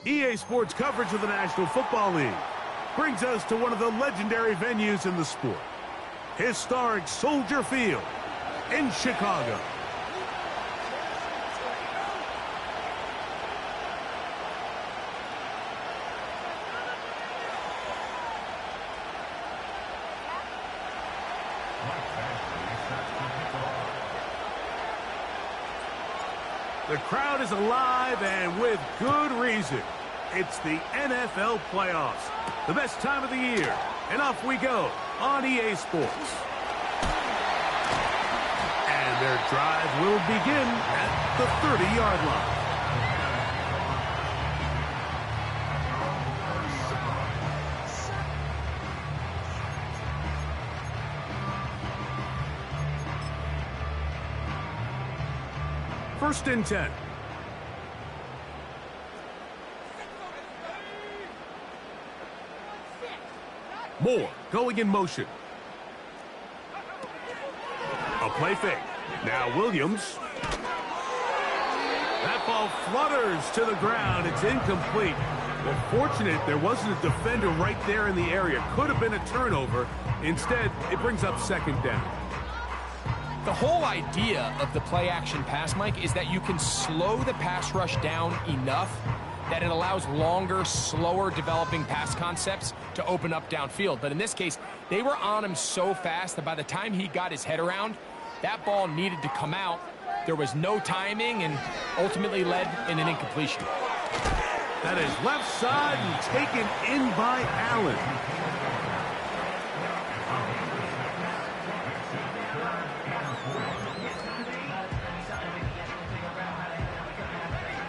EA Sports coverage of the National Football League brings us to one of the legendary venues in the sport, historic Soldier Field in Chicago. The crowd is alive, and with good reason. It's the NFL playoffs, the best time of the year, and off we go on EA Sports. And their drive will begin at the 30-yard line. First and 10. Moore going in motion. A play fake. Now Williams. That ball flutters to the ground. It's incomplete. Well, fortunate there wasn't a defender right there in the area. Could have been a turnover. Instead, it brings up second down. The whole idea of the play-action pass, Mike, is that you can slow the pass rush down enough that it allows longer, slower developing pass concepts to open up downfield. But in this case, they were on him so fast that by the time he got his head around, that ball needed to come out. There was no timing and ultimately led in an incompletion. That is left side and taken in by Allen.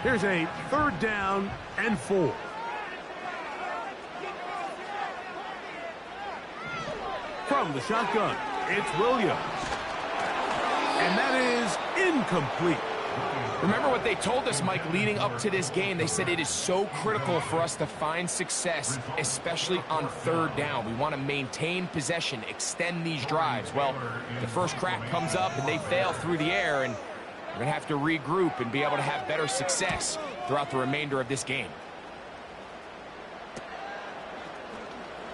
Here's a third down and 4. From the shotgun, it's Williams. And that is incomplete. Remember what they told us, Mike, leading up to this game. They said it is so critical for us to find success, especially on third down. We want to maintain possession, extend these drives. Well, the first crack comes up and they fail through the air, and we're going to have to regroup and be able to have better success throughout the remainder of this game.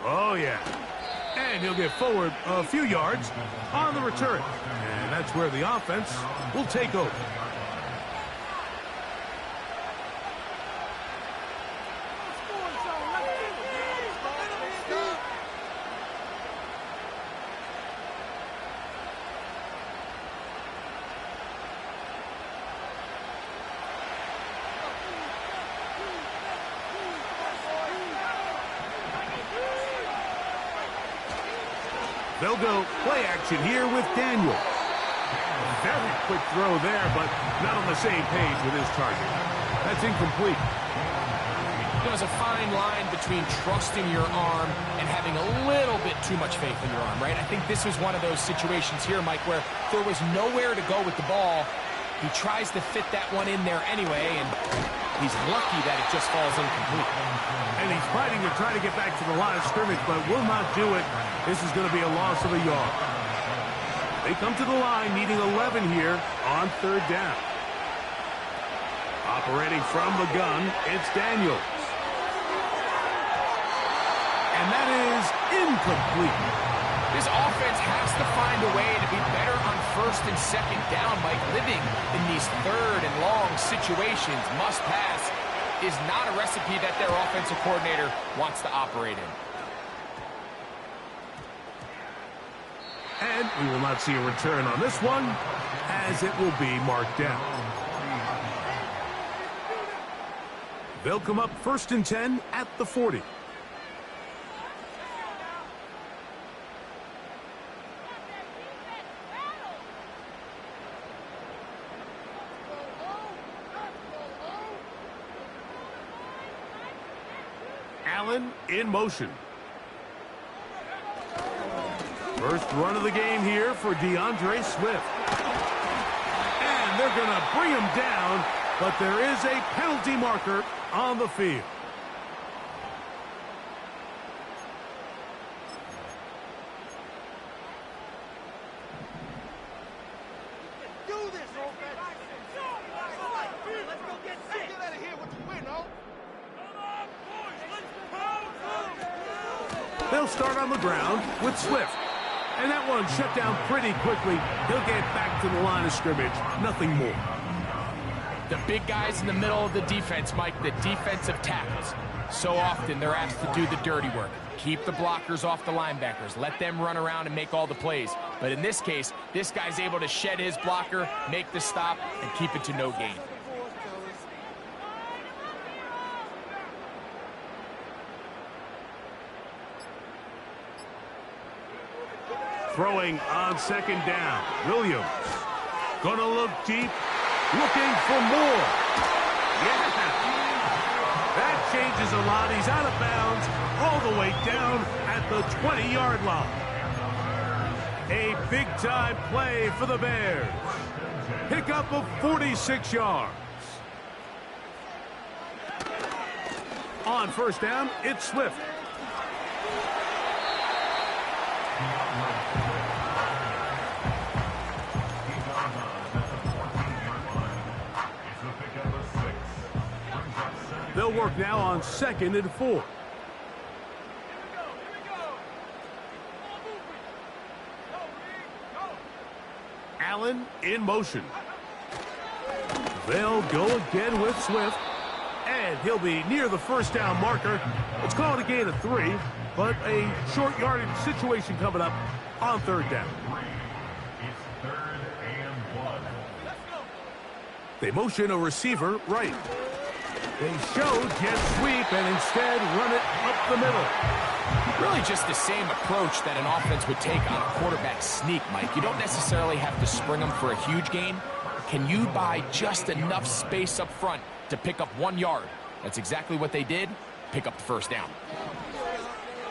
Oh, yeah. And he'll get forward a few yards on the return. And that's where the offense will take over. They'll go play action here with Daniel. Very quick throw there, but not on the same page with his target. That's incomplete. There's a fine line between trusting your arm and having a little bit too much faith in your arm, right? I think this was one of those situations here, Mike, where there was nowhere to go with the ball. He tries to fit that one in there anyway, and he's lucky that it just falls incomplete. And he's fighting to try to get back to the line of scrimmage, but will not do it. This is going to be a loss of a yard. They come to the line needing 11 here on third down. Operating from the gun, it's Daniels. And that is incomplete. This offense has to find a way to be better on first and second down, Mike. Living in these third and long situations, must pass, is not a recipe that their offensive coordinator wants to operate in. And we will not see a return on this one, as it will be marked down. They'll come up first and 10 at the 40. Allen in motion. First run of the game here for DeAndre Swift. And they're going to bring him down, but there is a penalty marker on the field. They'll start on the ground with Swift. And that one shut down pretty quickly. He'll get back to the line of scrimmage. Nothing more. The big guys in the middle of the defense, Mike, the defensive tackles. So often they're asked to do the dirty work. Keep the blockers off the linebackers. Let them run around and make all the plays. But in this case, this guy's able to shed his blocker, make the stop, and keep it to no gain. Throwing on second down. Williams. Gonna look deep. Looking for more. Yeah. That changes a lot. He's out of bounds all the way down at the 20-yard line. A big-time play for the Bears. Pickup of 46 yards. On first down, it's Swift. They'll work now on 2nd and 4. Allen in motion. They'll go again with Swift. And he'll be near the first down marker. It's called a gain of 3, but a short yardage situation coming up on 3rd down. It's 3rd and 1. They motion a receiver right. They show jet sweep and instead run it up the middle. Really just the same approach that an offense would take on a quarterback sneak, Mike. You don't necessarily have to spring them for a huge gain. Can you buy just enough space up front to pick up 1 yard? That's exactly what they did. Pick up the first down.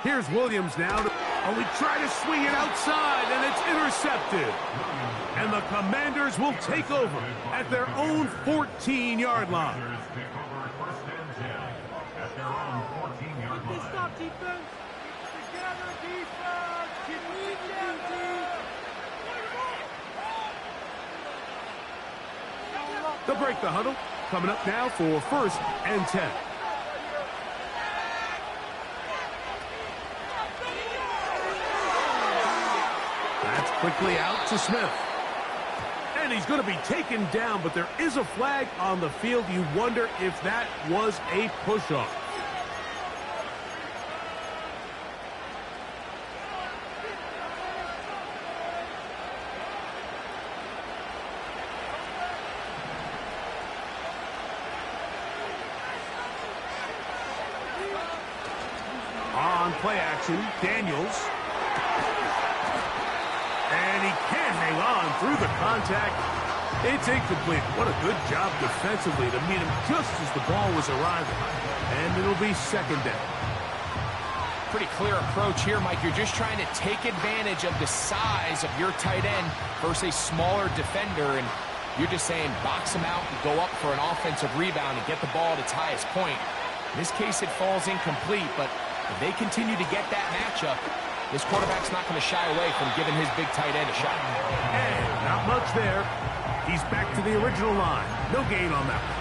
Here's Williams now. We try to swing it outside, and it's intercepted. And the Commanders will take over at their own 14-yard line. Stop defense. Together defense. You need them, They'll break the huddle. Coming up now for 1st and 10. That's quickly out to Smith. And he's going to be taken down, but there is a flag on the field. You wonder if that was a push-off. On play action, Daniels. And he can't hang on through the contact. It's incomplete. What a good job defensively to meet him just as the ball was arriving. And it'll be 2nd down. Pretty clear approach here, Mike. You're just trying to take advantage of the size of your tight end versus a smaller defender. And you're just saying box him out and go up for an offensive rebound and get the ball at its highest point. In this case, it falls incomplete, but if they continue to get that matchup, this quarterback's not going to shy away from giving his big tight end a shot. And not much there. He's back to the original line. No gain on that one.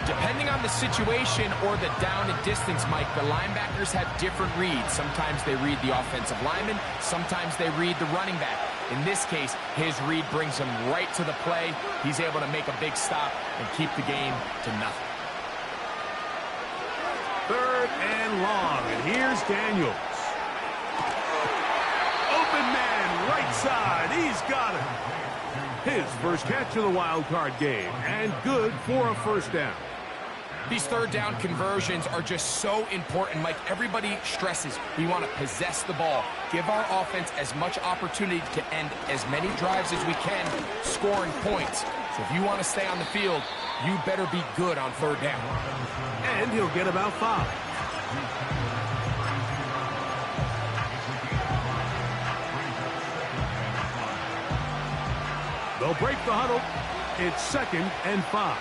Depending on the situation or the down and distance, Mike, the linebackers have different reads. Sometimes they read the offensive lineman. Sometimes they read the running back. In this case, his read brings him right to the play. He's able to make a big stop and keep the game to nothing. 3rd and long, and here's Daniels. Open man, right side, he's got it. His first catch of the wild card game, and good for a 1st down. These 3rd down conversions are just so important, Mike. Everybody stresses we want to possess the ball, give our offense as much opportunity to end as many drives as we can, scoring points. So if you want to stay on the field, you better be good on 3rd down. And he'll get about 5. They'll break the huddle. It's 2nd and 5.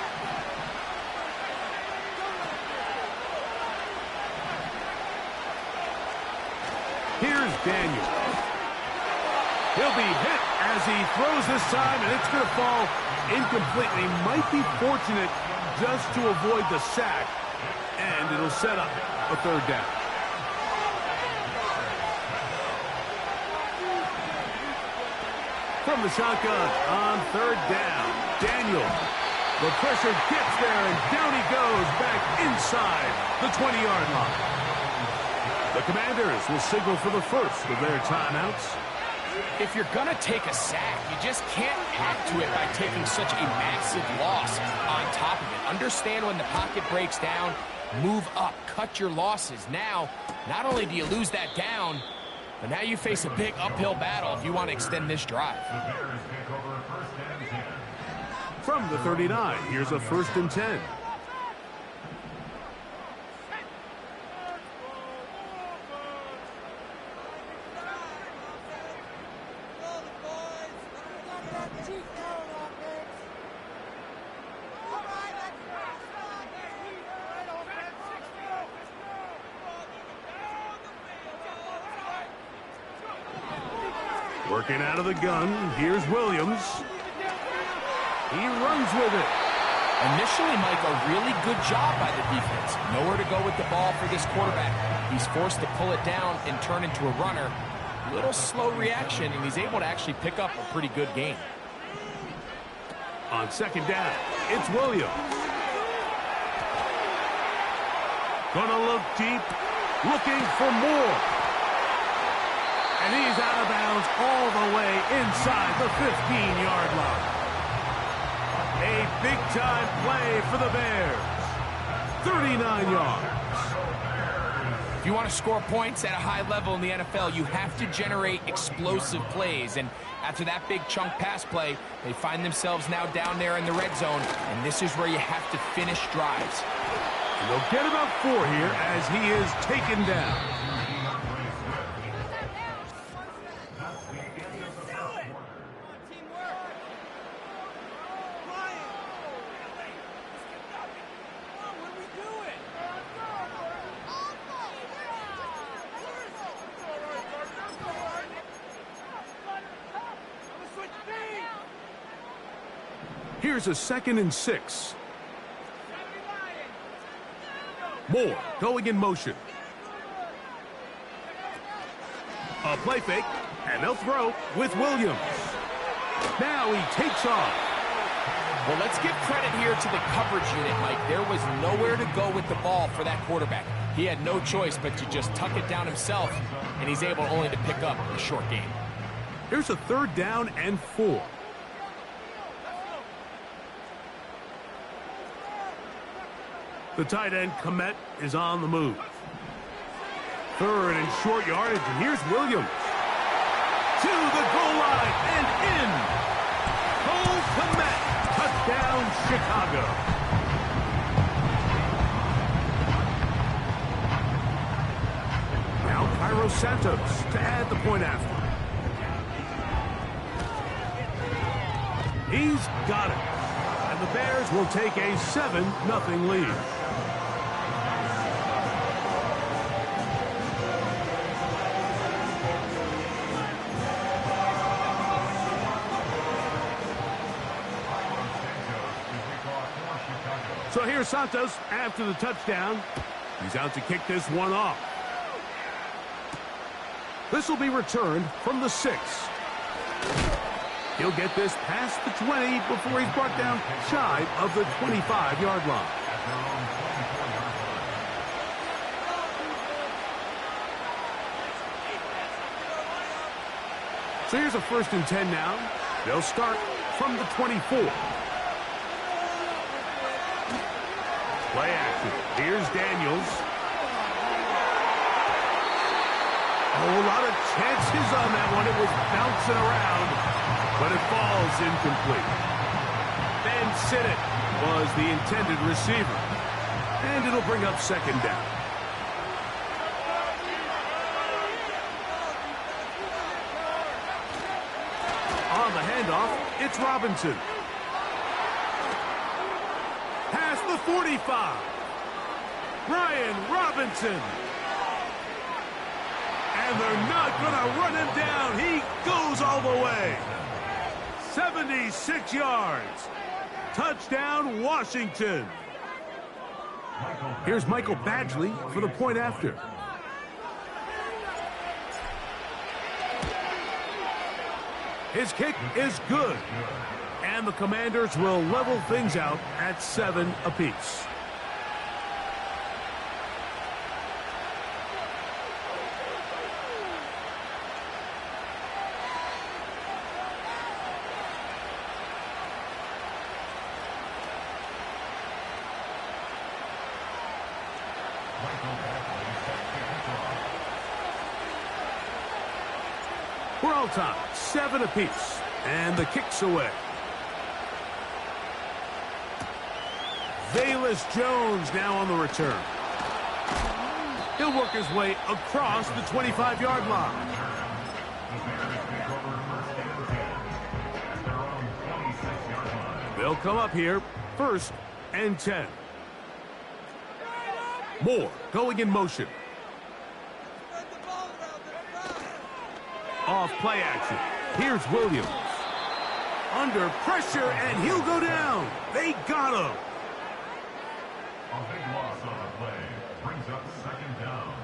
Here's Daniel. He'll be hit as he throws this time, and it's going to fall incompletely. Might be fortunate just to avoid the sack, and it'll set up a 3rd down. from the shotgun on third down. Daniels. The pressure gets there, and down he goes back inside the 20-yard line. The Commanders will signal for the first of their timeouts. If you're going to take a sack, you just can't add to it by taking such a massive loss on top of it. Understand when the pocket breaks down, move up, cut your losses. Now, not only do you lose that down, but now you face a big uphill battle if you want to extend this drive. The Bears take over first and 10. From the 39, here's a first and 10. Working out of the gun, here's Williams. He runs with it. Initially, Mike, a really good job by the defense. Nowhere to go with the ball for this quarterback. He's forced to pull it down and turn into a runner. A little slow reaction, and he's able to actually pick up a pretty good game. On second down, it's Williams. Gonna look deep, looking for more. And he's out of bounds all the way inside the 15-yard line. A big-time play for the Bears. 39 yards. If you want to score points at a high level in the NFL, you have to generate explosive plays. And after that big chunk pass play, they find themselves now down there in the red zone. And this is where you have to finish drives. And they'll get about 4 here as he is taken down. Here's a second and 6. Moore going in motion. A play fake, and they'll throw with Williams. Now he takes off. Well, let's give credit here to the coverage unit, Mike. There was nowhere to go with the ball for that quarterback. He had no choice but to just tuck it down himself, and he's able only to pick up a short gain. Here's a third down and 4. The tight end, Komet, is on the move. Third and short yardage, and here's Williams. To the goal line and in. Cole Komet, touchdown, Chicago. Now Cairo Santos to add the point after. He's got it. And the Bears will take a 7-0 lead. So here's Santos after the touchdown. He's out to kick this one off. This will be returned from the 6. He'll get this past the 20 before he's brought down shy of the 25-yard line. So here's a first and 10 now. They'll start from the 24. Play action. Here's Daniels. Oh, a lot of chances on that one. It was bouncing around, but it falls incomplete. Ben Sinnott was the intended receiver, and it'll bring up second down. On the handoff, it's Robinson. Past the 45. Brian Robinson. And they're not going to run him down. He goes all the way. 76 yards. Touchdown, Washington. Here's Michael Badgley for the point after. His kick is good. And the Commanders will level things out at 7 apiece. We're all tied, 7 apiece, and the kick's away. Velus Jones now on the return. He'll work his way across the 25-yard line. They'll come up here, 1st and 10. Moore going in motion. Off play action. Here's Williams. Under pressure, and he'll go down. They got him. A big loss on the play. Brings up 2nd down.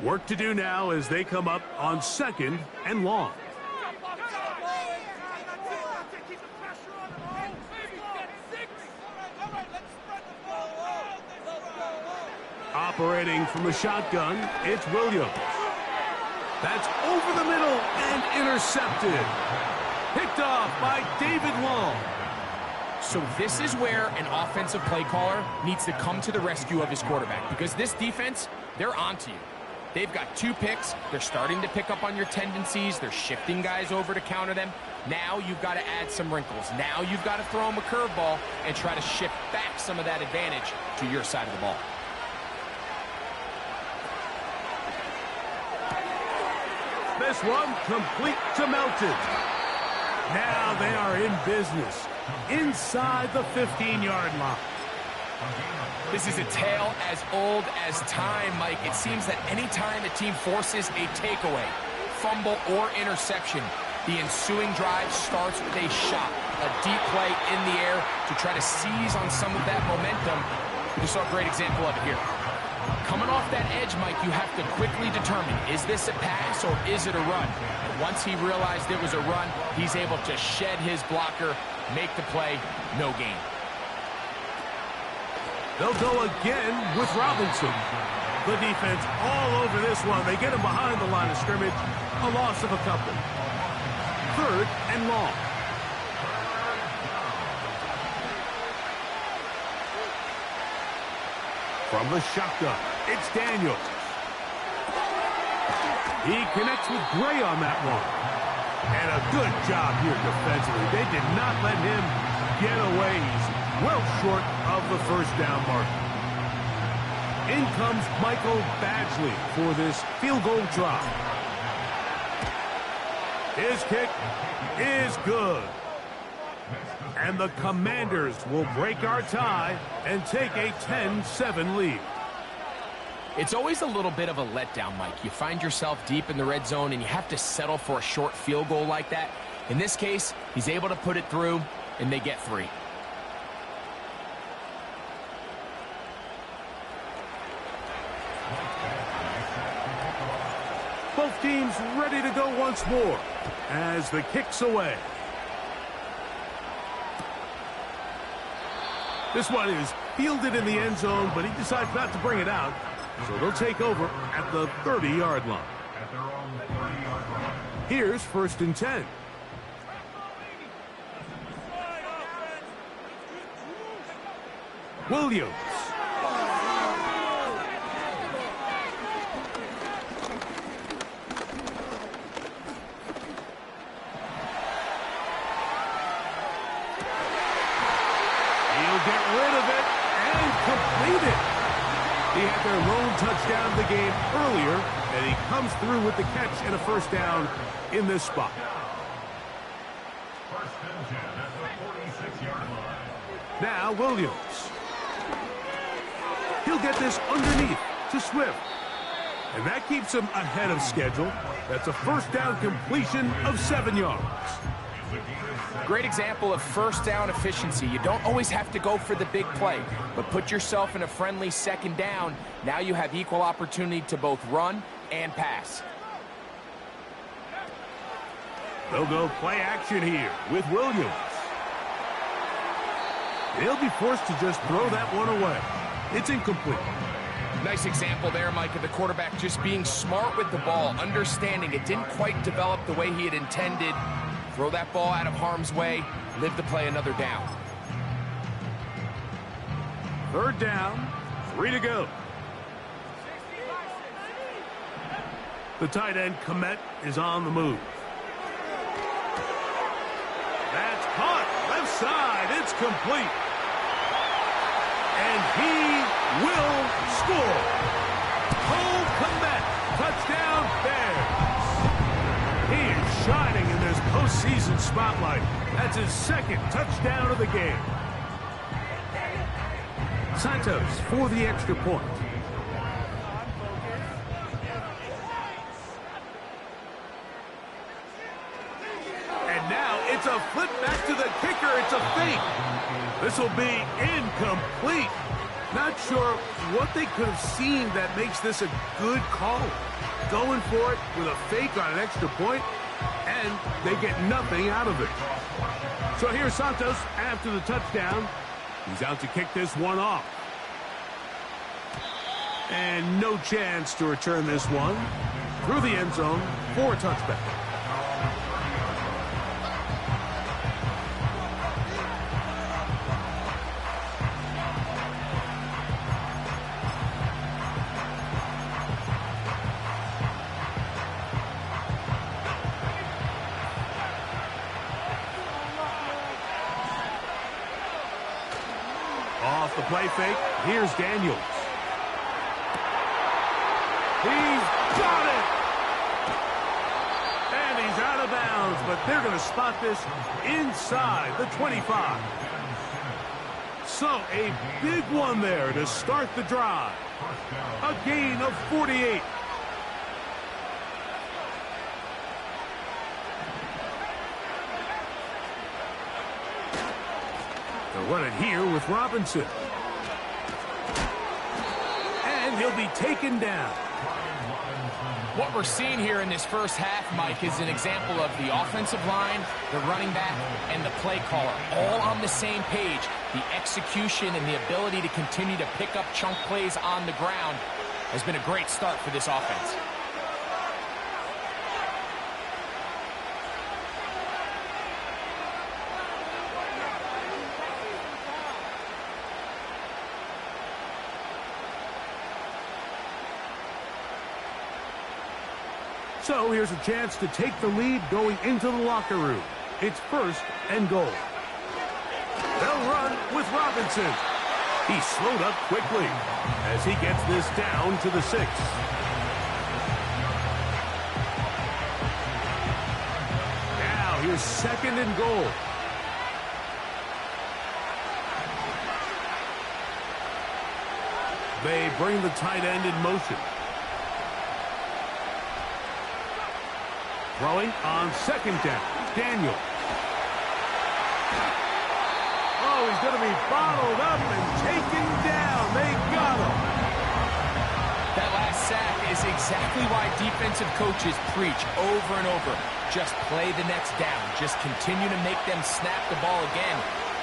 Work to do now as they come up on 2nd and long. Operating from the shotgun, it's Williams. That's over the middle and intercepted. Picked off by David Long. So this is where an offensive play caller needs to come to the rescue of his quarterback, because this defense, they're onto you. They've got 2 picks. They're starting to pick up on your tendencies. They're shifting guys over to counter them. Now you've got to add some wrinkles. Now you've got to throw them a curveball and try to shift back some of that advantage to your side of the ball. This one complete to Melton. Now they are in business inside the 15-yard line. This is a tale as old as time, Mike. It seems that any time a team forces a takeaway, fumble, or interception, the ensuing drive starts with a shot, a deep play in the air to try to seize on some of that momentum. We saw a great example of it here. Coming off that edge, Mike, you have to quickly determine, is this a pass or is it a run? Once he realized it was a run, he's able to shed his blocker, make the play, no gain. They'll go again with Robinson. The defense all over this one. They get him behind the line of scrimmage. A loss of a couple. 3rd and long. From the shotgun, it's Daniels. He connects with Gray on that one. And a good job here defensively. They did not let him get away. He's well short of the 1st down mark. In comes Michael Badgley for this field goal try. His kick is good. And the Commanders will break our tie and take a 10-7 lead. It's always a little bit of a letdown, Mike. You find yourself deep in the red zone and you have to settle for a short field goal like that. In this case, he's able to put it through and they get 3. Both teams ready to go once more as the kick's away. This one is fielded in the end zone, but he decides not to bring it out. So they'll take over at the 30-yard line. At their own 30-yard line. Here's 1st and 10. Williams. Get rid of it and complete it. He had their lone touchdown of the game earlier, and he comes through with the catch and a 1st down in this spot. 1st and 10 at the 46-yard line. Now Williams. He'll get this underneath to Swift. And that keeps him ahead of schedule. That's a 1st down completion of 7 yards. Great example of first down efficiency. You don't always have to go for the big play, but put yourself in a friendly second down. Now you have equal opportunity to both run and pass. They'll go play action here with Williams. He'll be forced to just throw that one away. It's incomplete. Nice example there, Mike, of the quarterback just being smart with the ball, understanding it didn't quite develop the way he had intended. Throw that ball out of harm's way, live to play another down. Third down, 3 to go. The tight end, Komet, is on the move. That's caught. Left side. It's complete. And he will score. Cole Komet. Touchdown Bears. He is shining in this postseason spotlight. That's his second touchdown of the game. Santos for the extra point. It's a flip back to the kicker. It's a fake. This will be incomplete. Not sure what they could have seen that makes this a good call. Going for it with a fake on an extra point, and they get nothing out of it. So here's Santos after the touchdown. He's out to kick this one off. And no chance to return this one through the end zone for a touchback. Off the play fake, here's Daniels. He's got it! And he's out of bounds, but they're going to spot this inside the 25. So a big one there to start the drive. A gain of 48. They'll run it here with Robinson. And he'll be taken down. What we're seeing here in this first half, Mike, is an example of the offensive line, the running back, and the play caller all on the same page. The execution and the ability to continue to pick up chunk plays on the ground has been a great start for this offense. So here's a chance to take the lead going into the locker room. It's first and goal. They'll run with Robinson. He slowed up quickly as he gets this down to the 6. Now here's second and goal. They bring the tight end in motion. Throwing on second down. Daniel. Oh, he's going to be bottled up and taken down. They got him. That last sack is exactly why defensive coaches preach over and over. Just play the next down. Just continue to make them snap the ball again.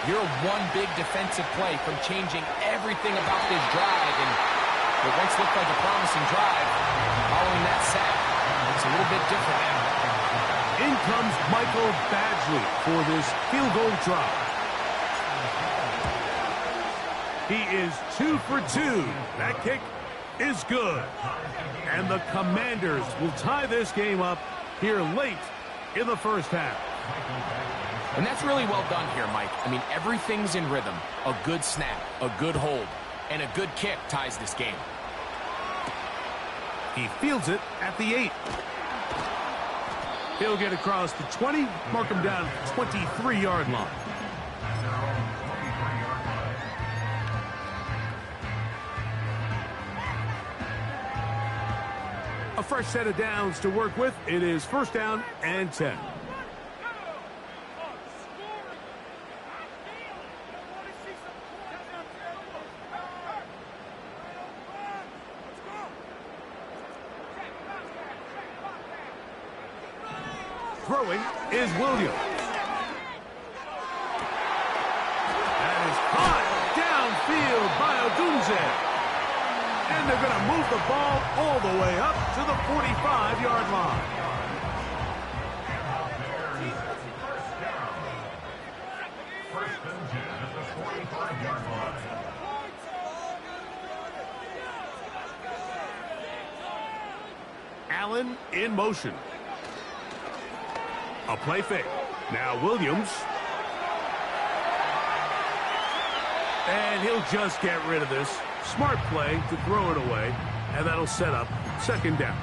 You're one big defensive play from changing everything about this drive. And what once looked like a promising drive, following that sack, it's a little bit different now. In comes Michael Badgley for this field goal try. He is 2 for 2. That kick is good. And the Commanders will tie this game up here late in the first half. And that's really well done here, Mike. I mean, everything's in rhythm. A good snap, a good hold, and a good kick ties this game. He fields it at the 8. He'll get across the 20, mark him down at the 23-yard line. A fresh set of downs to work with. It is first down and 10. Throwing is Williams. That is caught downfield by Odunze. And they're going to move the ball all the way up to the 45-yard line. First and 10 at the 45-yard line. Allen in motion. A play fake. Now Williams. And he'll just get rid of this. Smart play to throw it away. And that'll set up second down.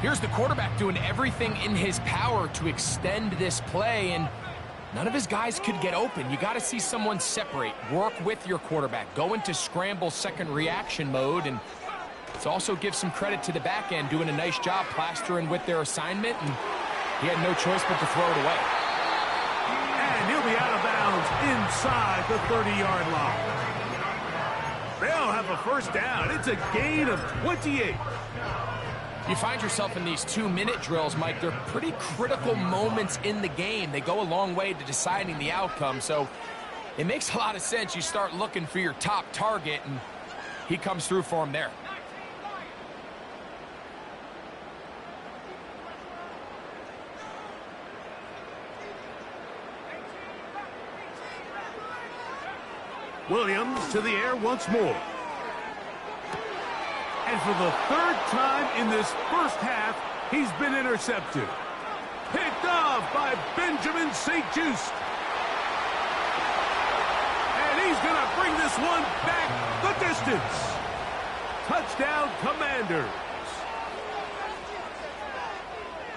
Here's the quarterback doing everything in his power to extend this play, and none of his guys could get open. You got to see someone separate, work with your quarterback, go into scramble second reaction mode, and let's also give some credit to the back end doing a nice job plastering with their assignment, and he had no choice but to throw it away. And he'll be out of bounds inside the 30-yard line. They'll have a first down. It's a gain of 28. You find yourself in these 2-minute drills, Mike. They're pretty critical moments in the game. They go a long way to deciding the outcome, so it makes a lot of sense. You start looking for your top target, and he comes through for him there. Williams to the air once more. And for the third time in this first half, he's been intercepted. Picked off by Benjamin St-Juste. And he's going to bring this one back the distance. Touchdown, Commanders.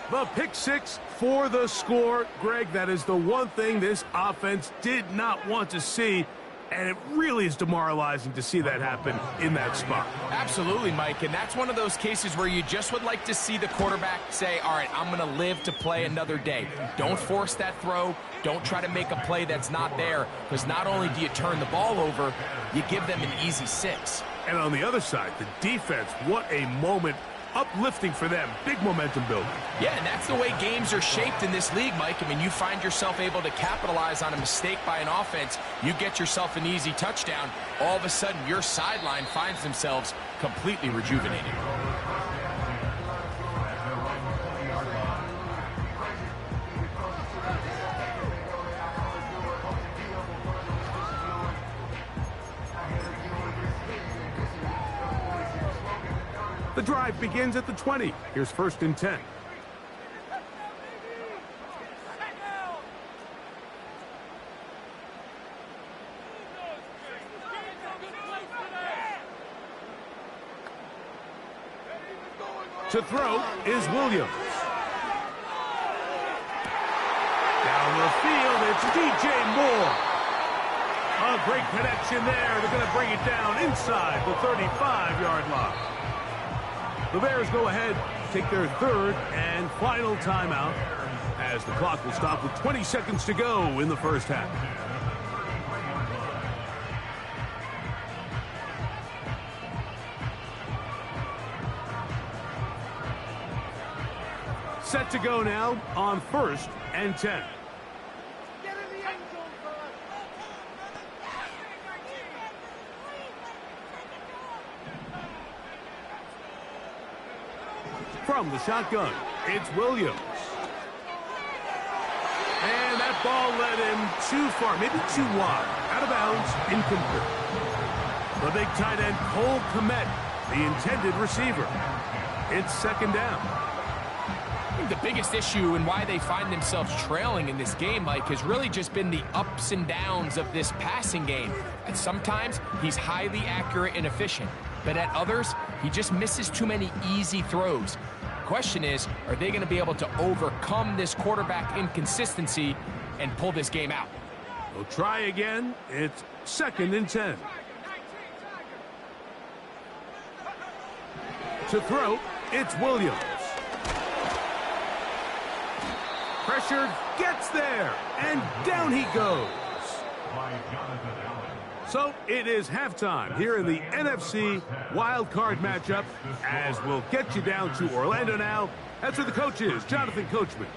The pick six for the score. Greg, that is the one thing this offense did not want to see. And it really is demoralizing to see that happen in that spot. Absolutely, Mike, and that's one of those cases where you just would like to see the quarterback say, all right, I'm going to live to play another day. Don't force that throw. Don't try to make a play that's not there, because not only do you turn the ball over, you give them an easy 6. And on the other side, the defense, what a moment. Uplifting for them. Big momentum building. Yeah, and that's the way games are shaped in this league, Mike. I mean, you find yourself able to capitalize on a mistake by an offense. You get yourself an easy touchdown. All of a sudden, your sideline finds themselves completely rejuvenated. The drive begins at the 20. Here's first and 10. To throw is Williams. Down the field, it's DJ Moore. A great connection there. They're going to bring it down inside the 35-yard line. The Bears go ahead, take their third and final timeout as the clock will stop with 20 seconds to go in the first half. Set to go now on first and 10. Get in the end zone, fella. From the shotgun, it's Williams. And that ball led him too far, maybe too wide. Out of bounds, incomplete. The big tight end, Cole Kmet, the intended receiver. It's second down. I think the biggest issue and why they find themselves trailing in this game, Mike, has really just been the ups and downs of this passing game. And sometimes he's highly accurate and efficient, but at others, he just misses too many easy throws. Question is, are they going to be able to overcome this quarterback inconsistency and pull this game out? We'll try again. It's second and 10. To throw, it's Williams. Pressured, gets there, and down he goes. So it is halftime here in the NFC Wild Card matchup, as we'll get you down to Orlando now. That's where the coach is, Jonathan Coachman.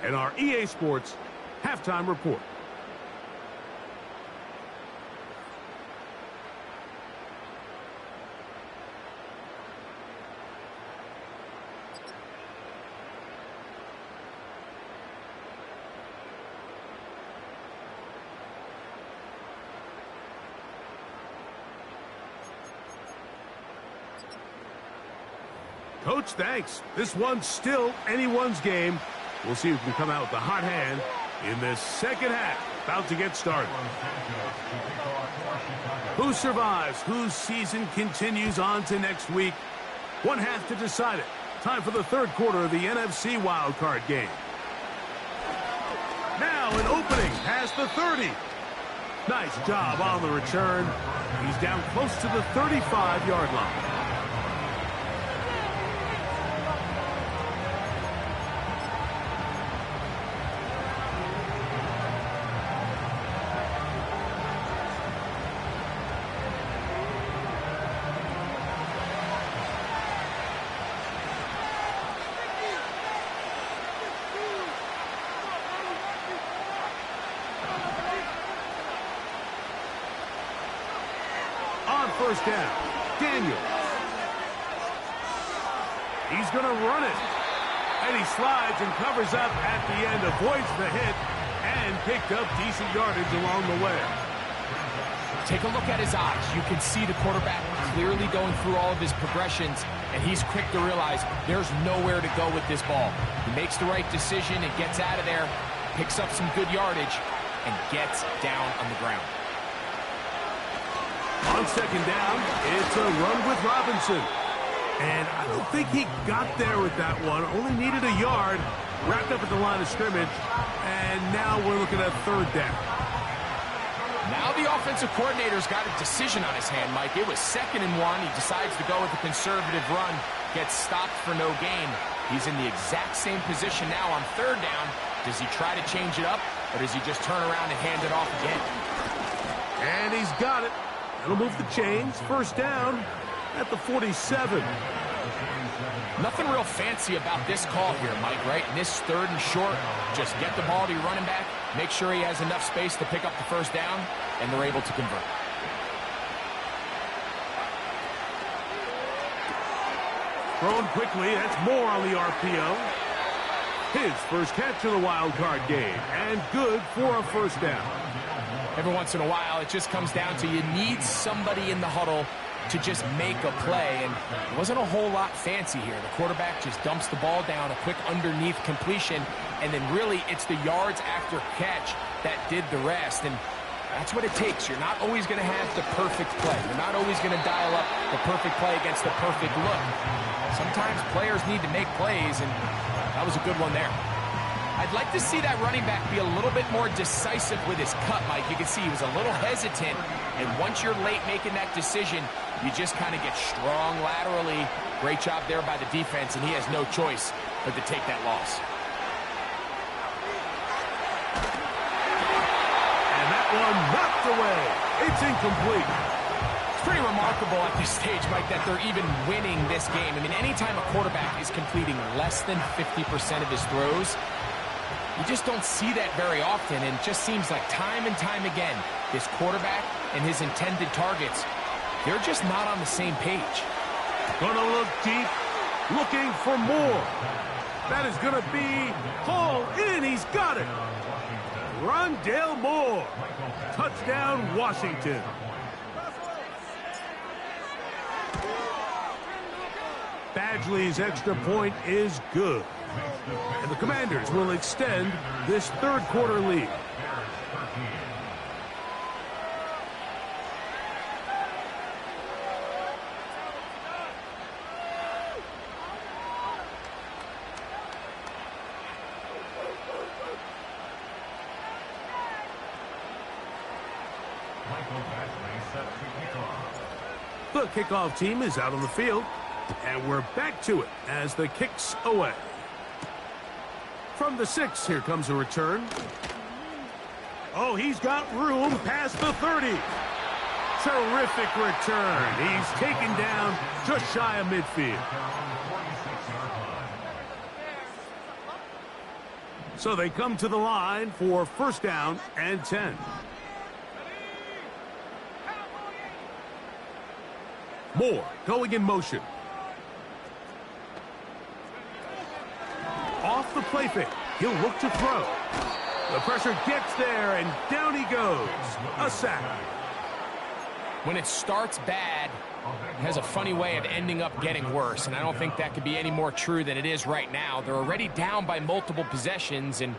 and our EA Sports Halftime Report. Coach, thanks. This one's still anyone's game. We'll see who can come out with the hot hand in this second half. About to get started. Who survives? Whose season continues on to next week? One half to decide it. Time for the third quarter of the NFC wildcard game. Now an opening past the 30. Nice job on the return. He's down close to the 35-yard line. First down, Daniels. He's going to run it. And he slides and covers up at the end, avoids the hit, and picked up decent yardage along the way. Take a look at his eyes. You can see the quarterback clearly going through all of his progressions, and he's quick to realize there's nowhere to go with this ball. He makes the right decision and gets out of there, picks up some good yardage, and gets down on the ground. On second down, it's a run with Robinson. And I don't think he got there with that one. Only needed a yard. Wrapped up at the line of scrimmage. And now we're looking at third down. Now the offensive coordinator's got a decision on his hand, Mike. It was 2nd and 1. He decides to go with a conservative run. Gets stopped for no gain. He's in the exact same position now on third down. Does he try to change it up, or does he just turn around and hand it off again? And he's got it. That'll move the chains. First down at the 47. Nothing real fancy about this call here, Mike, right? In this 3rd and short, just get the ball to your running back, make sure he has enough space to pick up the first down, and they're able to convert. Thrown quickly. That's more on the RPO. His first catch of the wild card game, and good for a first down. Every once in a while, it just comes down to you need somebody in the huddle to just make a play, and it wasn't a whole lot fancy here. The quarterback just dumps the ball down, a quick underneath completion, and then really it's the yards after catch that did the rest, and that's what it takes. You're not always going to have the perfect play. You're not always going to dial up the perfect play against the perfect look. Sometimes players need to make plays, and that was a good one there. I'd like to see that running back be a little bit more decisive with his cut, Mike. You can see he was a little hesitant, and once you're late making that decision, you just kind of get strong laterally. Great job there by the defense, and he has no choice but to take that loss. And that one knocked away. It's incomplete. It's pretty remarkable at this stage, Mike, that they're even winning this game. I mean, anytime a quarterback is completing less than 50% of his throws, you just don't see that very often, and it just seems like time and time again, this quarterback and his intended targets, they're just not on the same page. Gonna look deep, looking for more. That is gonna be hauled in. He's got it. Rondale Moore. Touchdown, Washington. Badgley's extra point is good. And the Commanders will extend this third quarter lead. The kickoff team is out on the field, and we're back to it as the kick's away. From the 6, here comes a return. Oh, he's got room past the 30. Terrific return. He's taken down just shy of midfield. So they come to the line for first down and 10. Moore going in motion. Off the play fake. He'll look to throw. The pressure gets there, and down he goes. A sack. When it starts bad, it has a funny way of ending up getting worse, and I don't think that could be any more true than it is right now. They're already down by multiple possessions, and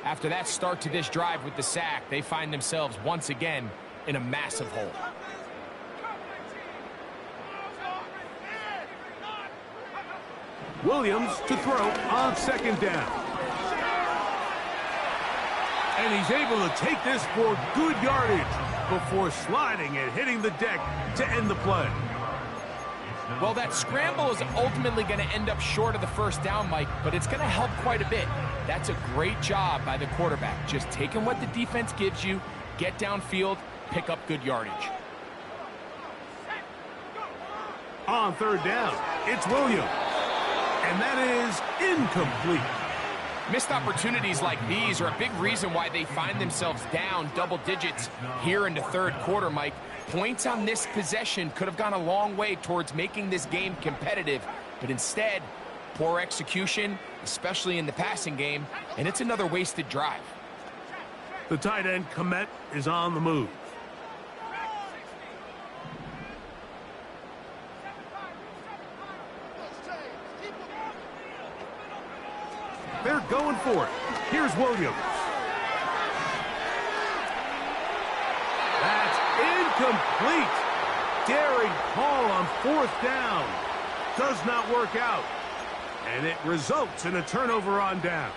after that start to this drive with the sack, they find themselves once again in a massive hole. Williams to throw on second down. And he's able to take this for good yardage before sliding and hitting the deck to end the play. Well, that scramble is ultimately going to end up short of the first down, Mike, but it's going to help quite a bit. That's a great job by the quarterback. Just taking what the defense gives you, get downfield, pick up good yardage. On third down, it's Williams. And that is incomplete. Missed opportunities like these are a big reason why they find themselves down double digits here in the third quarter, Mike. Points on this possession could have gone a long way towards making this game competitive, but instead, poor execution, especially in the passing game, and it's another wasted drive. The tight end, Komet, is on the move. They're going for it. Here's Williams. That's incomplete. Daring call on fourth down. Does not work out. And it results in a turnover on downs.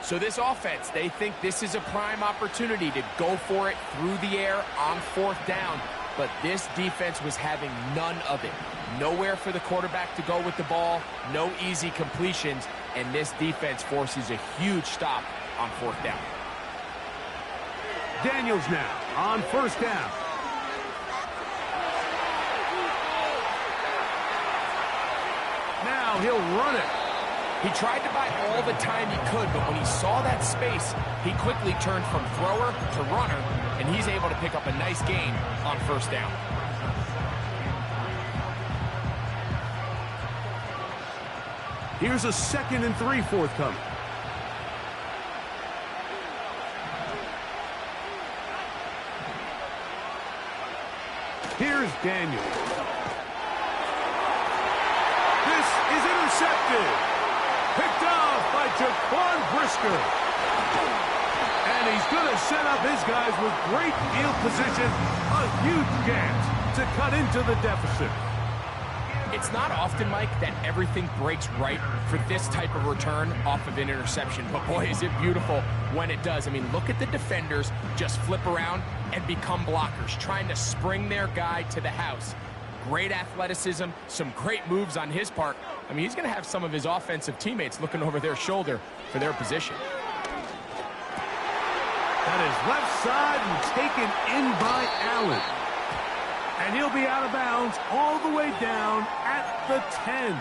So this offense, they think this is a prime opportunity to go for it through the air on fourth down. But this defense was having none of it. Nowhere for the quarterback to go with the ball, no easy completions, and this defense forces a huge stop on fourth down. Daniels now on first down. Now he'll run it. He tried to buy all the time he could, but when he saw that space, he quickly turned from thrower to runner, and he's able to pick up a nice gain on first down. Here's a 2nd and 3 forthcoming. Here's Daniels. This is intercepted. Picked off by Jaquan Brisker. And he's going to set up his guys with great field position. A huge chance to cut into the deficit. It's not often, Mike, that everything breaks right for this type of return off of an interception. But boy, is it beautiful when it does. I mean, look at the defenders just flip around and become blockers, trying to spring their guy to the house. Great athleticism, some great moves on his part. I mean, he's going to have some of his offensive teammates looking over their shoulder for their position. That is left side and taken in by Allen. And he'll be out of bounds all the way down at the 10.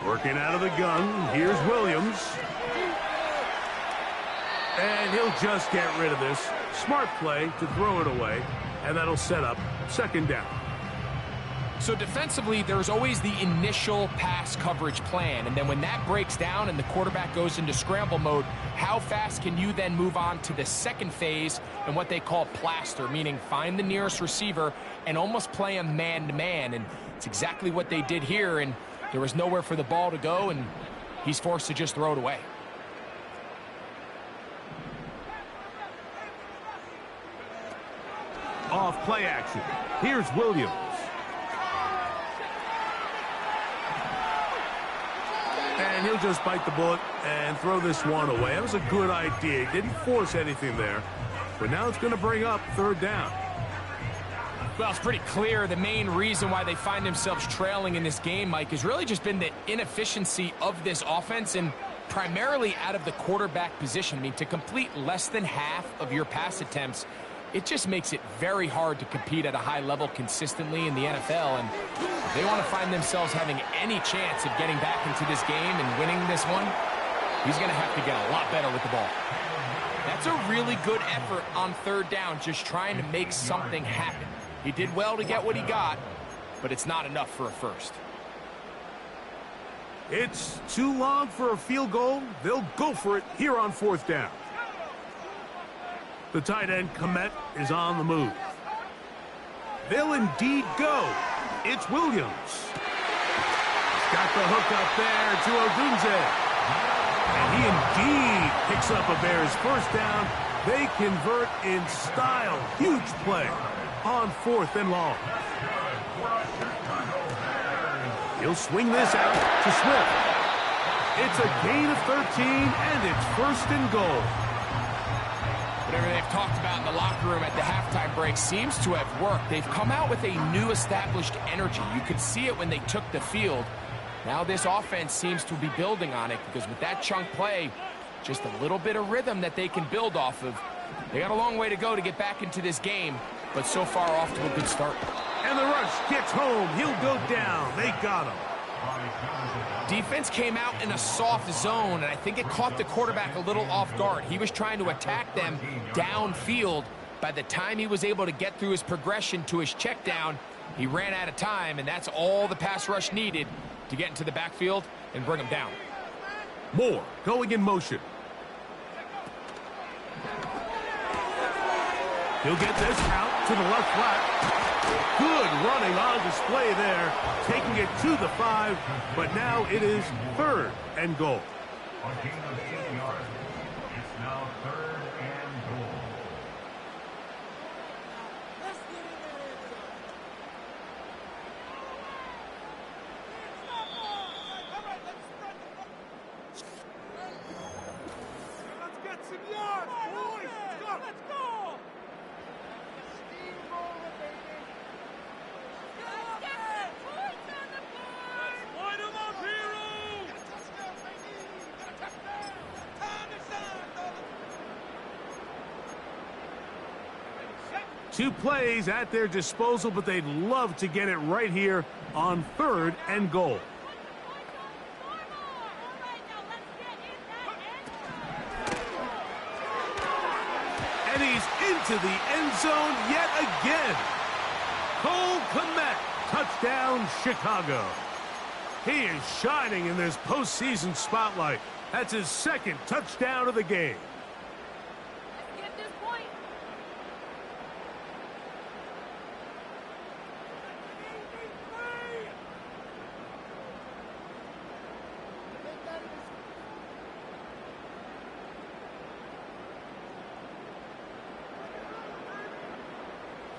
Working out of the gun, here's Williams. And he'll just get rid of this. Smart play to throw it away, and that'll set up 2nd down. So defensively, there's always the initial pass coverage plan, and then when that breaks down and the quarterback goes into scramble mode, how fast can you then move on to the second phase and what they call plaster, meaning find the nearest receiver and almost play a man-to-man, and it's exactly what they did here, and there was nowhere for the ball to go, and he's forced to just throw it away. Off play action. Here's Williams. And he'll just bite the bullet and throw this one away. That was a good idea. He didn't force anything there. But now it's going to bring up 3rd down. Well, it's pretty clear the main reason why they find themselves trailing in this game, Mike, has really just been the inefficiency of this offense and primarily out of the quarterback position. I mean, to complete less than half of your pass attempts, it just makes it very hard to compete at a high level consistently in the NFL. And if they want to find themselves having any chance of getting back into this game and winning this one, he's going to have to get a lot better with the ball. That's a really good effort on third down, just trying to make something happen. He did well to get what he got, but it's not enough for a first. It's too long for a field goal. They'll go for it here on fourth down. The tight end, Komet, is on the move. They'll indeed go. It's Williams. He's got the hook up there to Odunze. And he indeed picks up a Bears first down. They convert in style. Huge play on fourth and long. He'll swing this out to Swift. It's a gain of 13, and it's first and goal. Whatever they've talked about in the locker room at the halftime break seems to have worked. They've come out with a new established energy. You could see it when they took the field. Now this offense seems to be building on it because with that chunk play, just a little bit of rhythm that they can build off of. They got a long way to go to get back into this game, but so far off to a good start. And the rush gets home. He'll go down. They got him. Defense came out in a soft zone, and I think it caught the quarterback a little off guard. He was trying to attack them downfield. By the time he was able to get through his progression to his check down, he ran out of time, and that's all the pass rush needed to get into the backfield and bring him down. Moore going in motion. He'll get this out to the left flat. Good running on display there, taking it to the 5, but now it is third and goal. A gain of 8 yards. It's now third and goal. Let's get in there, end zone. All right, let's spread the Let's get some yards, boys. Let's go. Let's go. Steamroller, baby. Let's get some points on the board. Line them up, heroes. Get a touchdown, baby. Get a touchdown. Time to shine, fellas. Two plays at their disposal, but they'd love to get it right here on third and goal. And he's into the end zone yet again. Cole Kmet, touchdown Chicago. He is shining in this postseason spotlight. That's his second touchdown of the game. Let's get this point.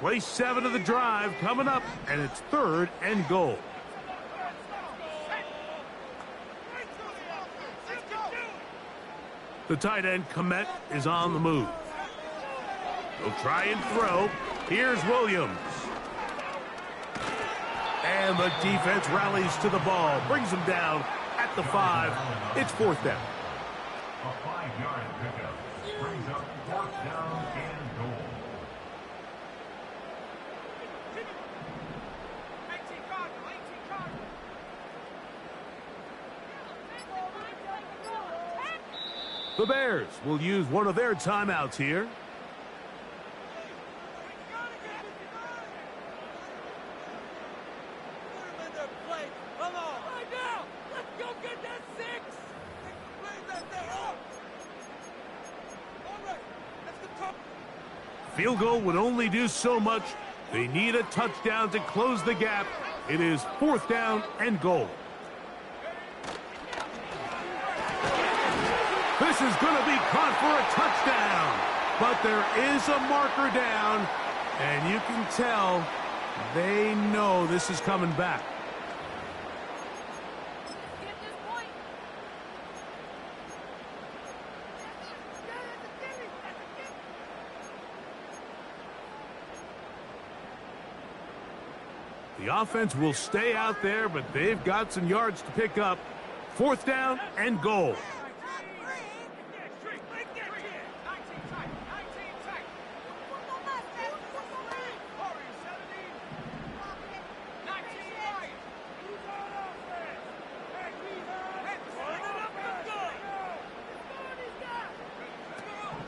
Play 7 of the drive coming up, and it's third and goal. The tight end, Komet, is on the move. He'll try and throw. Here's Williams. And the defense rallies to the ball, brings him down at the 5. It's fourth down. A 5-yard pickup brings up fourth down and goal. The Bears will use one of their timeouts here. Field goal would only do so much. They need a touchdown to close the gap. It is fourth down and goal. This is going to be caught for a touchdown. But there is a marker down, and you can tell they know this is coming back. Get this point. The offense will stay out there, but they've got some yards to pick up. 4th down and goal.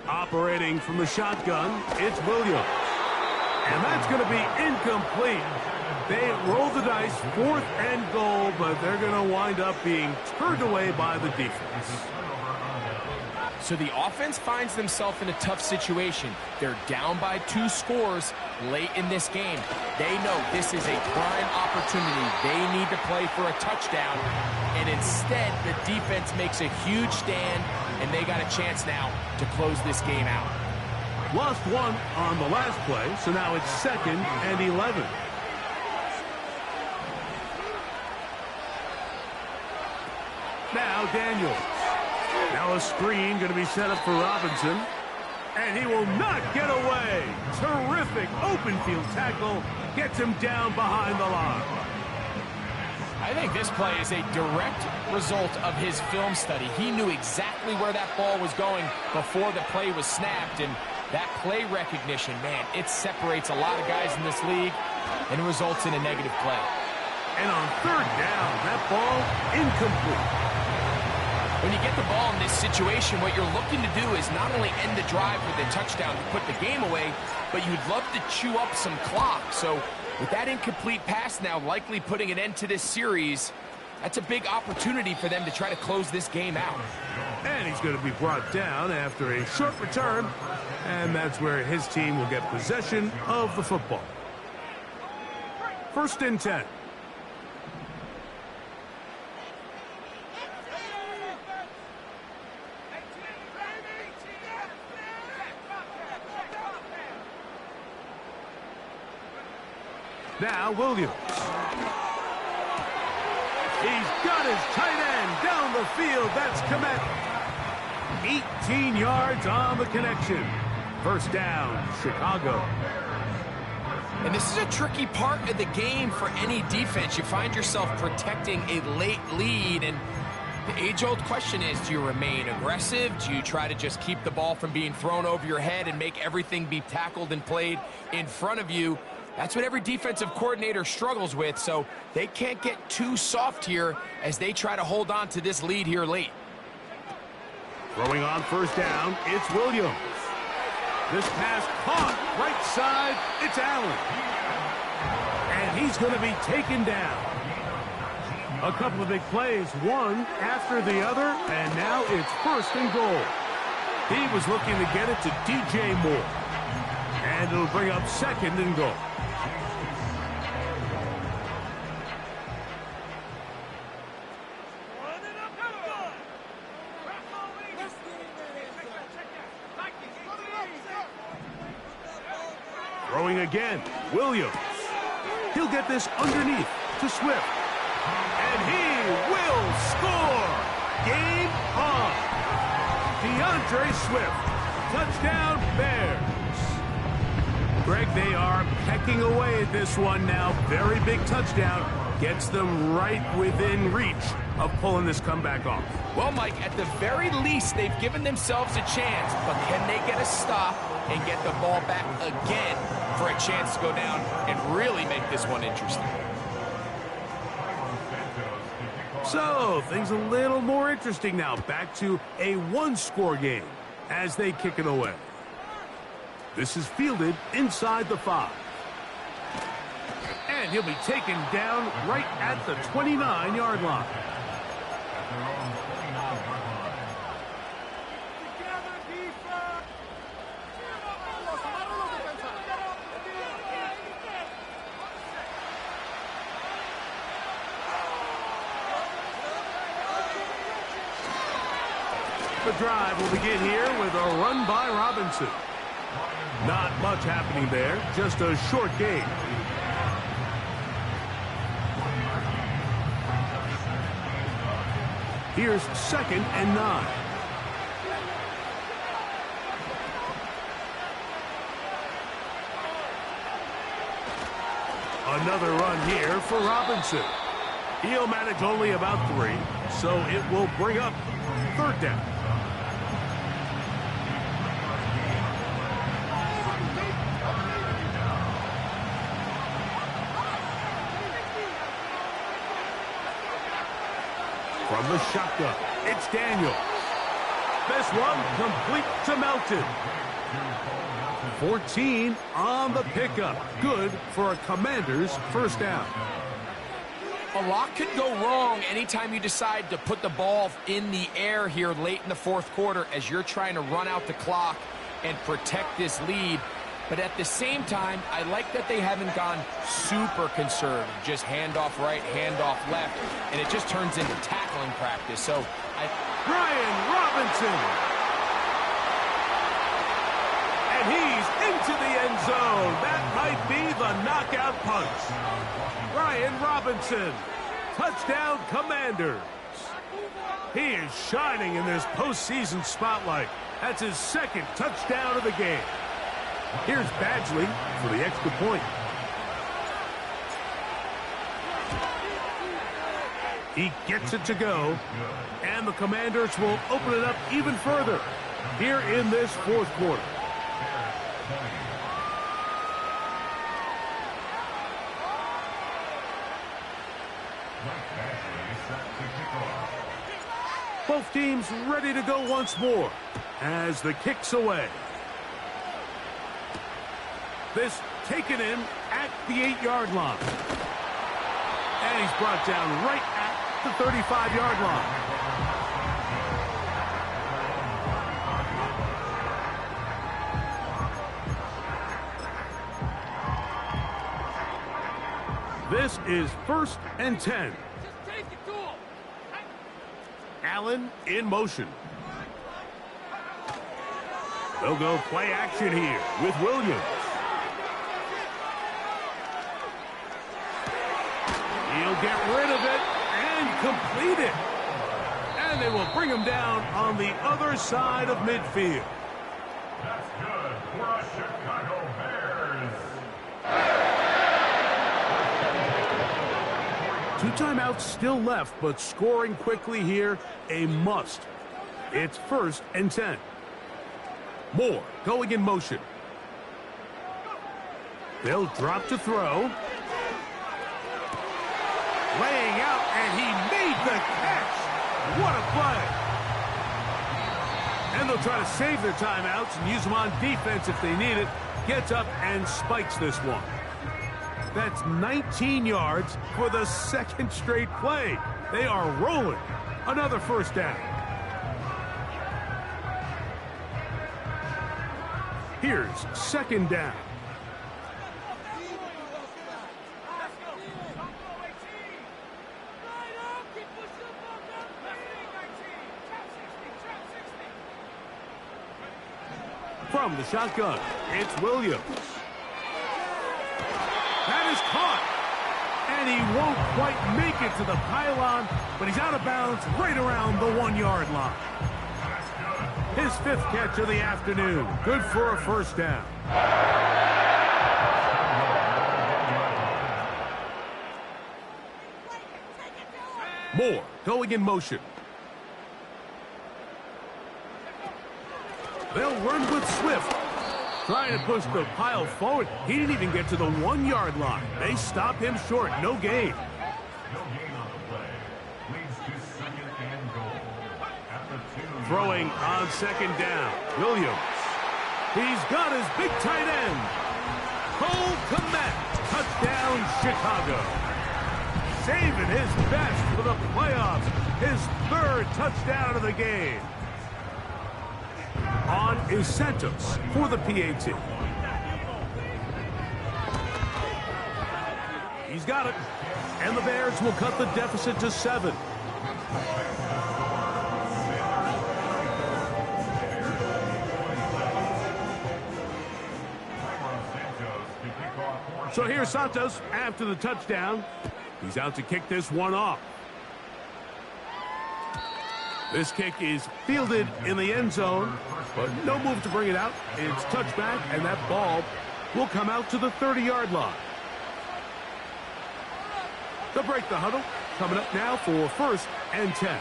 Operating from the shotgun, it's Williams. And that's going to be incomplete. They roll the dice, 4th and goal, but they're going to wind up being turned away by the defense. So the offense finds themselves in a tough situation. They're down by 2 scores late in this game. They know this is a prime opportunity. They need to play for a touchdown, and instead the defense makes a huge stand, and they got a chance now to close this game out. Lost 1 on the last play, so now it's 2nd and 11. Now Daniels. Now a screen going to be set up for Robinson. And he will not get away. Terrific open field tackle. Gets him down behind the line. I think this play is a direct result of his film study. He knew exactly where that ball was going before the play was snapped. And that play recognition, man, it separates a lot of guys in this league and results in a negative play. And on 3rd down, that ball incomplete. When you get the ball in this situation, what you're looking to do is not only end the drive with a touchdown to put the game away, but you'd love to chew up some clock. So with that incomplete pass now likely putting an end to this series, that's a big opportunity for them to try to close this game out. And he's going to be brought down after a short return, and that's where his team will get possession of the football. 1st and 10. Now Williams. He's got his tight end down the field. That's Kmet. 18 yards on the connection. 1st down, Chicago. And this is a tricky part of the game for any defense. You find yourself protecting a late lead, and the age-old question is, do you remain aggressive? Do you try to just keep the ball from being thrown over your head and make everything be tackled and played in front of you? That's what every defensive coordinator struggles with, so they can't get too soft here as they try to hold on to this lead here late. Throwing on 1st down, it's Williams. This pass caught right side, it's Allen. And he's going to be taken down. A couple of big plays, one after the other, and now it's 1st and goal. He was looking to get it to DJ Moore. And it'll bring up 2nd and goal. Throwing again, Williams. He'll get this underneath to Swift. And he will score! Game on! DeAndre Swift. Touchdown, Bears. Greg, they are pecking away at this one now. Very big touchdown. Gets them right within reach of pulling this comeback off. Well, Mike, at the very least, they've given themselves a chance, but can they get a stop and get the ball back again for a chance to go down and really make this one interesting? So, things a little more interesting now. Back to a 1-score game as they kick it away. This is fielded inside the 5. And he'll be taken down right at the 29-yard line. The drive will begin here with a run by Robinson. Not much happening there, just a short gain. Here's 2nd and 9. Another run here for Robinson. He'll manage only about 3, so it will bring up 3rd down. From the shotgun, it's Daniel. This one complete to Melton. 14 on the pickup. Good for a Commander's 1st down. A lot can go wrong anytime you decide to put the ball in the air here late in the 4th quarter as you're trying to run out the clock and protect this lead. But at the same time, I like that they haven't gone super conservative. Just handoff right, handoff left, and it just turns into tackling practice. So Brian Robinson. And he's into the end zone. That might be the knockout punch. Brian Robinson. Touchdown, Commanders. He is shining in this postseason spotlight. That's his 2nd touchdown of the game. Here's Badgley for the extra point. He gets it to go, and the Commanders will open it up even further here in this 4th quarter. Both teams ready to go once more as the kick's away. This taken in at the 8-yard line. And he's brought down right at the 35-yard line. This is 1st and 10. Allen in motion. They'll go play action here with Williams. He'll get rid of it and complete it. And they will bring him down on the other side of midfield. That's good for a Chicago Bears. 2 timeouts still left, but scoring quickly here, a must. It's 1st and 10. Moore going in motion. They'll drop to throw. Laying out, and he made the catch. What a play. And they'll try to save their timeouts and use them on defense if they need it. Gets up and spikes this one. That's 19 yards for the 2nd straight play. They are rolling. Another 1st down. Here's 2nd down. From the shotgun, it's Williams. That is caught. And he won't quite make it to the pylon, but he's out of bounds right around the 1-yard line. His 5th catch of the afternoon. Good for a 1st down. Moore going in motion. They'll run with Swift. Trying to push the pile forward. He didn't even get to the 1-yard line. They stop him short. No gain. No gain on the play. Leads to 2nd and goal. At the 2. Throwing on 2nd down. Williams. He's got his big tight end. Cole Kmet. Touchdown, Chicago. Saving his best for the playoffs. His 3rd touchdown of the game. On is Santos for the PAT. He's got it. And the Bears will cut the deficit to 7. So here's Santos after the touchdown. He's out to kick this one off. This kick is fielded in the end zone, but no move to bring it out. It's touchback, and that ball will come out to the 30-yard line. They'll break the huddle. Coming up now for 1st and 10.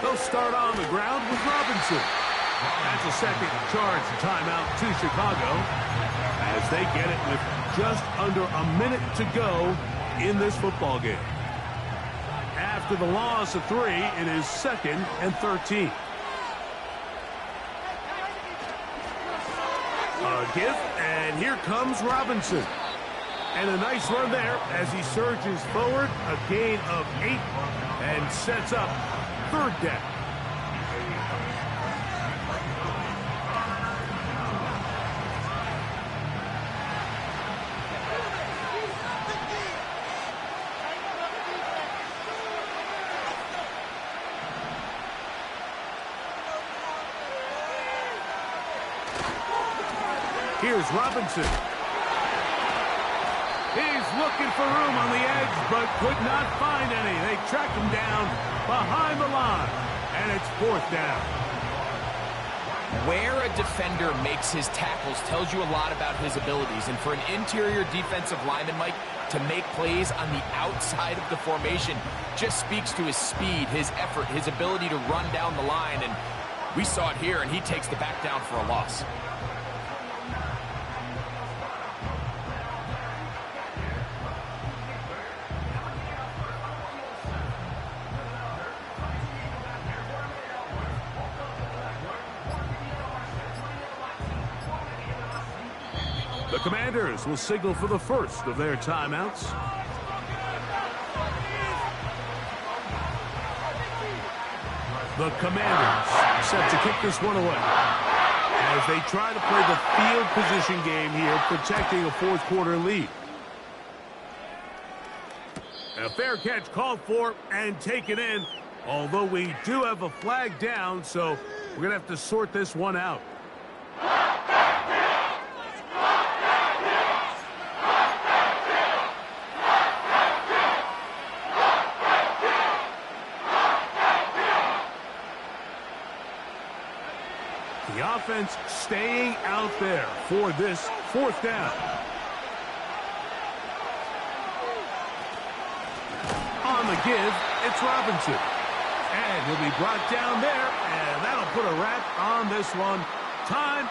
They'll start on the ground with Robinson. That's a second charge timeout to Chicago as they get it with just under a minute to go in this football game. After the loss of 3, it is 2nd and 13. A give, and here comes Robinson. And a nice run there as he surges forward, a gain of 8, and sets up 3rd down. Here's Robinson. He's looking for room on the edge, but could not find any. They track him down behind the line, and it's 4th down. Where a defender makes his tackles tells you a lot about his abilities. And for an interior defensive lineman, Mike, to make plays on the outside of the formation just speaks to his speed, his effort, his ability to run down the line. And we saw it here, and he takes the back down for a loss. The Commanders will signal for the first of their timeouts. The Commanders set to kick this one away as they try to play the field position game here, protecting a 4th quarter lead. A fair catch called for and taken in, although we do have a flag down, so we're going to have to sort this one out. The offense staying out there for this 4th down. On the give, it's Robinson. And he'll be brought down there, and that'll put a wrap on this one. Time